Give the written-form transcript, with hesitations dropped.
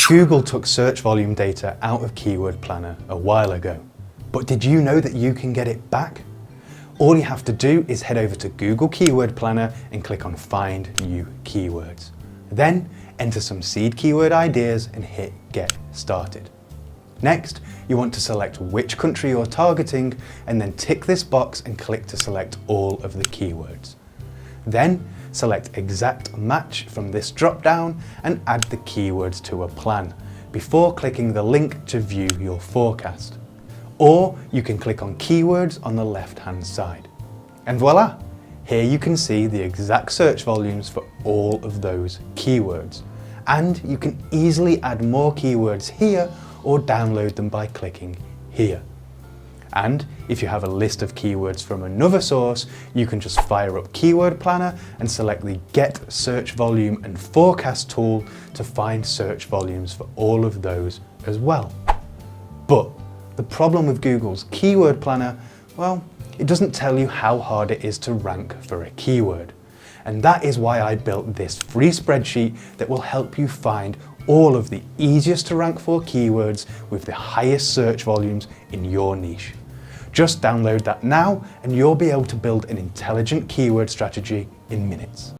Google took search volume data out of Keyword Planner a while ago, but did you know that you can get it back? All you have to do is head over to Google Keyword Planner and click on Find New Keywords. Then enter some seed keyword ideas and hit Get Started. Next, you want to select which country you're targeting and then tick this box and click to select all of the keywords. Then select Exact Match from this drop-down and add the keywords to a plan before clicking the link to view your forecast. Or you can click on Keywords on the left-hand side. And voila! Here you can see the exact search volumes for all of those keywords. And you can easily add more keywords here or download them by clicking here. And if you have a list of keywords from another source, you can just fire up Keyword Planner and select the Get Search Volume and Forecast tool to find search volumes for all of those as well. But the problem with Google's Keyword Planner, well, it doesn't tell you how hard it is to rank for a keyword. And that is why I built this free spreadsheet that will help you find all of the easiest to rank for keywords with the highest search volumes in your niche. Just download that now and you'll be able to build an intelligent keyword strategy in minutes.